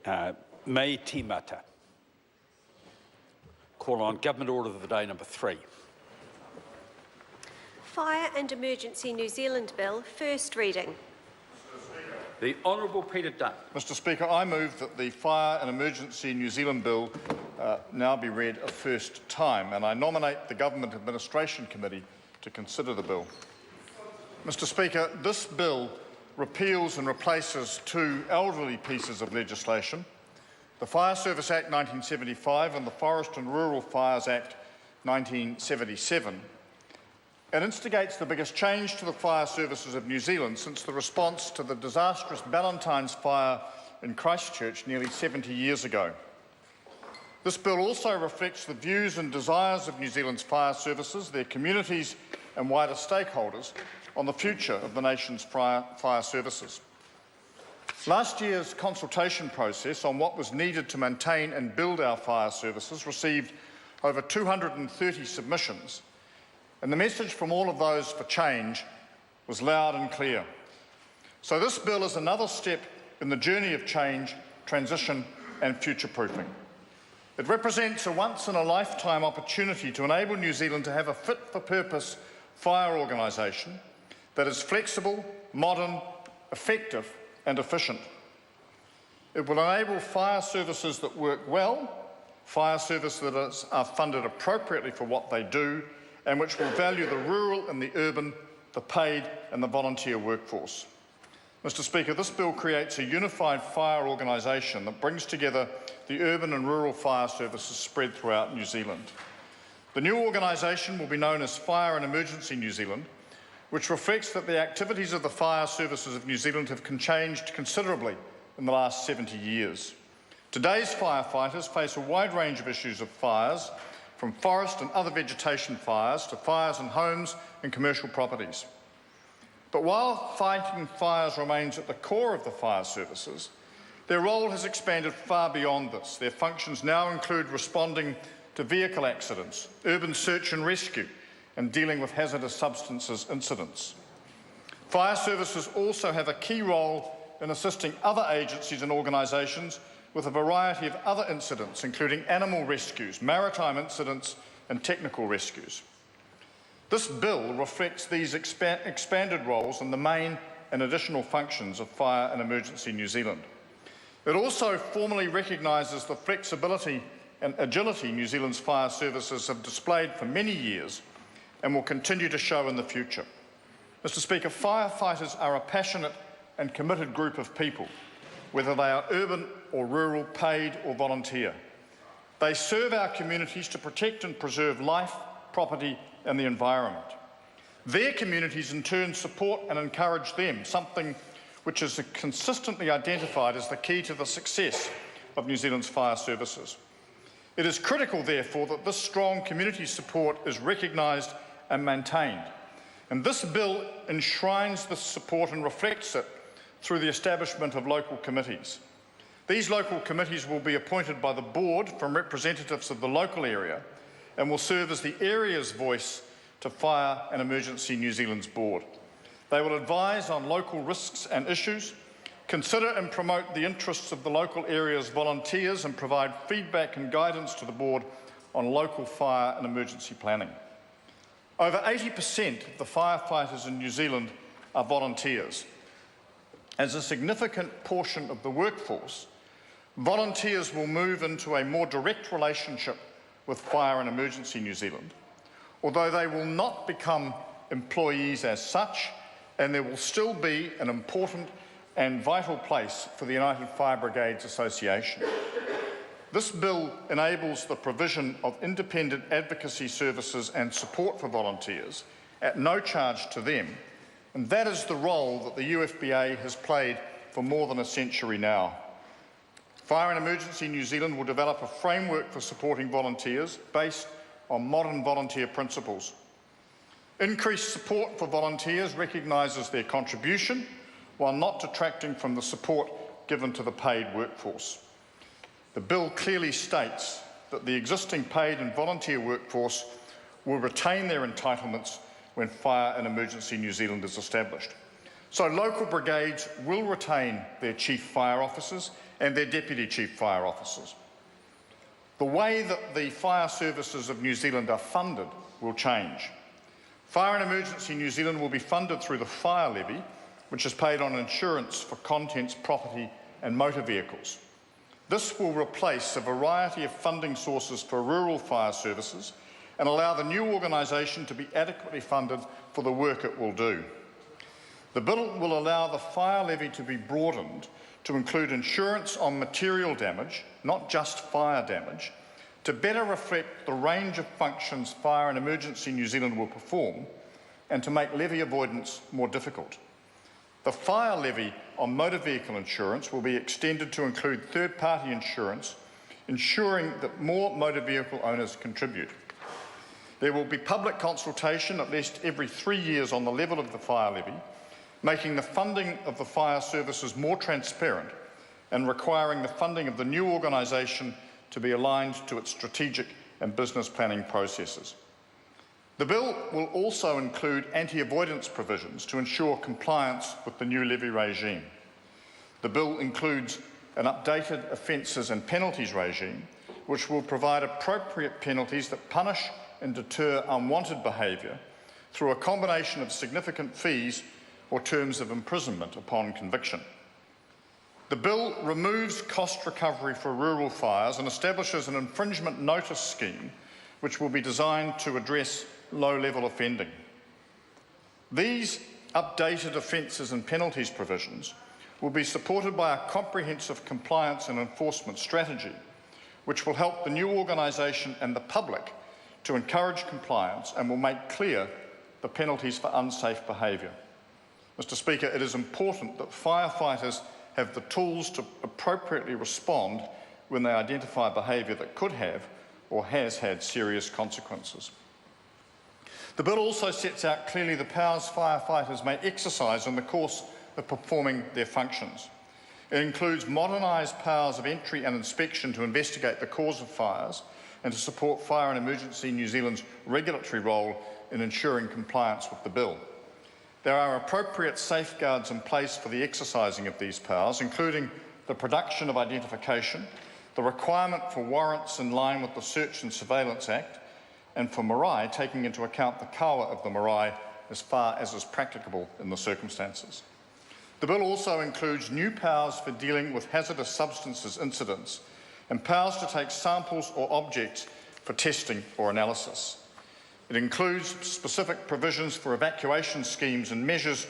Me Tīmata. Call on Government Order of the Day number 3. Fire and Emergency New Zealand Bill, first reading. The Honourable Peter Dunn. Mr Speaker, I move that the Fire and Emergency New Zealand Bill now be read a first time, and I nominate the Government Administration Committee to consider the bill. Mr Speaker, this bill repeals and replaces two elderly pieces of legislation, the Fire Service Act 1975 and the Forest and Rural Fires Act 1977. It instigates the biggest change to the fire services of New Zealand since the response to the disastrous Ballantyne's fire in Christchurch nearly 70 years ago. This bill also reflects the views and desires of New Zealand's fire services, their communities and wider stakeholders on the future of the nation's fire services. Last year's consultation process on what was needed to maintain and build our fire services received over 230 submissions, and the message from all of those for change was loud and clear. So this bill is another step in the journey of change, transition and future-proofing. It represents a once-in-a-lifetime opportunity to enable New Zealand to have a fit-for-purpose fire organisation that is flexible, modern, effective and efficient. It will enable fire services that work well, fire services that are funded appropriately for what they do, and which will value the rural and the urban, the paid and the volunteer workforce. Mr Speaker, this bill creates a unified fire organisation that brings together the urban and rural fire services spread throughout New Zealand. The new organisation will be known as Fire and Emergency New Zealand, which reflects that the activities of the fire services of New Zealand have changed considerably in the last 70 years. Today's firefighters face a wide range of issues of fires, from forest and other vegetation fires to fires in homes and commercial properties. But while fighting fires remains at the core of the fire services, their role has expanded far beyond this. Their functions now include responding to vehicle accidents, urban search and rescue, and dealing with hazardous substances incidents. Fire services also have a key role in assisting other agencies and organisations with a variety of other incidents, including animal rescues, maritime incidents and technical rescues. This bill reflects these expanded roles and the main and additional functions of Fire and Emergency New Zealand. It also formally recognises the flexibility and agility New Zealand's fire services have displayed for many years and will continue to show in the future. Mr Speaker, firefighters are a passionate and committed group of people, whether they are urban or rural, paid or volunteer. They serve our communities to protect and preserve life, property and the environment. Their communities in turn support and encourage them, something which is consistently identified as the key to the success of New Zealand's fire services. It is critical, therefore, that this strong community support is recognised and maintained. And this bill enshrines this support and reflects it through the establishment of local committees. These local committees will be appointed by the board from representatives of the local area and will serve as the area's voice to Fire and Emergency New Zealand's board. They will advise on local risks and issues, consider and promote the interests of the local area's volunteers and provide feedback and guidance to the board on local fire and emergency planning. Over 80% of the firefighters in New Zealand are volunteers. As a significant portion of the workforce, volunteers will move into a more direct relationship with Fire and Emergency New Zealand, although they will not become employees as such, and there will still be an important and vital place for the United Fire Brigades Association. This bill enables the provision of independent advocacy services and support for volunteers at no charge to them, and that is the role that the UFBA has played for more than a century now. Fire and Emergency New Zealand will develop a framework for supporting volunteers based on modern volunteer principles. Increased support for volunteers recognises their contribution while not detracting from the support given to the paid workforce. The bill clearly states that the existing paid and volunteer workforce will retain their entitlements when Fire and Emergency New Zealand is established. So local brigades will retain their chief fire officers and their Deputy Chief Fire Officers. The way that the fire services of New Zealand are funded will change. Fire and Emergency New Zealand will be funded through the fire levy, which is paid on insurance for contents, property and motor vehicles. This will replace a variety of funding sources for rural fire services and allow the new organisation to be adequately funded for the work it will do. The bill will allow the fire levy to be broadened to include insurance on material damage, not just fire damage, to better reflect the range of functions Fire and Emergency New Zealand will perform and to make levy avoidance more difficult. The fire levy on motor vehicle insurance will be extended to include third-party insurance, ensuring that more motor vehicle owners contribute. There will be public consultation at least every 3 years on the level of the fire levy, making the funding of the fire services more transparent and requiring the funding of the new organisation to be aligned to its strategic and business planning processes. The bill will also include anti-avoidance provisions to ensure compliance with the new levy regime. The bill includes an updated offences and penalties regime, which will provide appropriate penalties that punish and deter unwanted behaviour through a combination of significant fees or terms of imprisonment upon conviction. The bill removes cost recovery for rural fires and establishes an infringement notice scheme which will be designed to address low-level offending. These updated offences and penalties provisions will be supported by a comprehensive compliance and enforcement strategy which will help the new organisation and the public to encourage compliance and will make clear the penalties for unsafe behaviour. Mr. Speaker, it is important that firefighters have the tools to appropriately respond when they identify behaviour that could have or has had serious consequences. The bill also sets out clearly the powers firefighters may exercise in the course of performing their functions. It includes modernised powers of entry and inspection to investigate the cause of fires and to support Fire and Emergency New Zealand's regulatory role in ensuring compliance with the bill. There are appropriate safeguards in place for the exercising of these powers, including the production of identification, the requirement for warrants in line with the Search and Surveillance Act, and for marae taking into account the kawa of the marae as far as is practicable in the circumstances. The bill also includes new powers for dealing with hazardous substances incidents and powers to take samples or objects for testing or analysis. It includes specific provisions for evacuation schemes and measures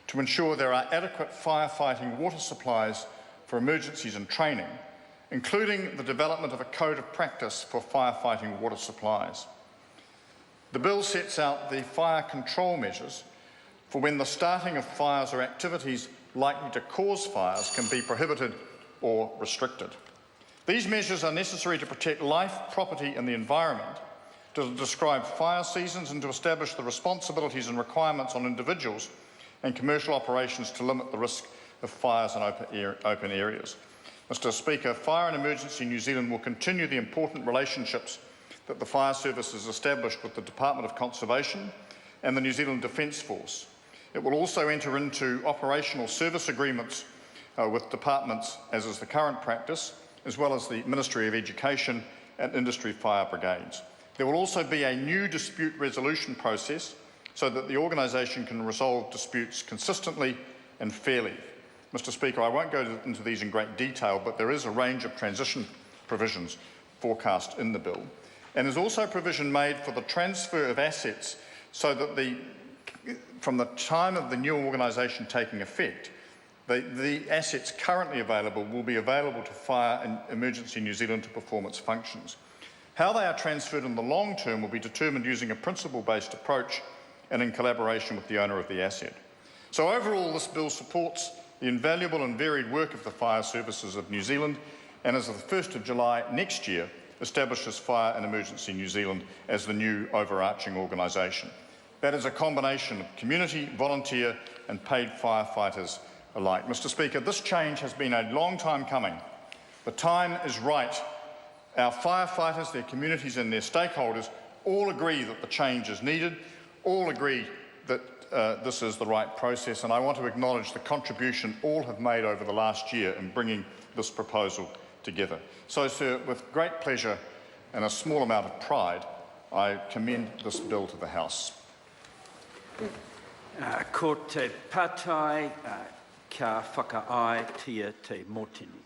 to ensure there are adequate firefighting water supplies for emergencies and training, including the development of a code of practice for firefighting water supplies. The bill sets out the fire control measures for when the starting of fires or activities likely to cause fires can be prohibited or restricted. These measures are necessary to protect life, property and the environment, to describe fire seasons and to establish the responsibilities and requirements on individuals and commercial operations to limit the risk of fires in open areas. Mr. Speaker, Fire and Emergency New Zealand will continue the important relationships that the fire service has established with the Department of Conservation and the New Zealand Defence Force. It will also enter into operational service agreements with departments, as is the current practice, as well as the Ministry of Education and Industry Fire Brigades. There will also be a new dispute resolution process so that the organisation can resolve disputes consistently and fairly. Mr. Speaker, I won't go into these in great detail, but there is a range of transition provisions forecast in the bill. And there's also provision made for the transfer of assets so that from the time of the new organisation taking effect, the assets currently available will be available to Fire and Emergency New Zealand to perform its functions. How they are transferred in the long term will be determined using a principle-based approach and in collaboration with the owner of the asset. So overall, this bill supports the invaluable and varied work of the fire services of New Zealand and as of the 1st of July next year establishes Fire and Emergency New Zealand as the new overarching organisation. That is a combination of community, volunteer and paid firefighters alike. Mr. Speaker, this change has been a long time coming. The time is right. Our firefighters, their communities and their stakeholders all agree that the change is needed, all agree that this is the right process, and I want to acknowledge the contribution all have made over the last year in bringing this proposal together. So, sir, with great pleasure and a small amount of pride, I commend this bill to the House. Ko te patai, ka whakaaetia te motini.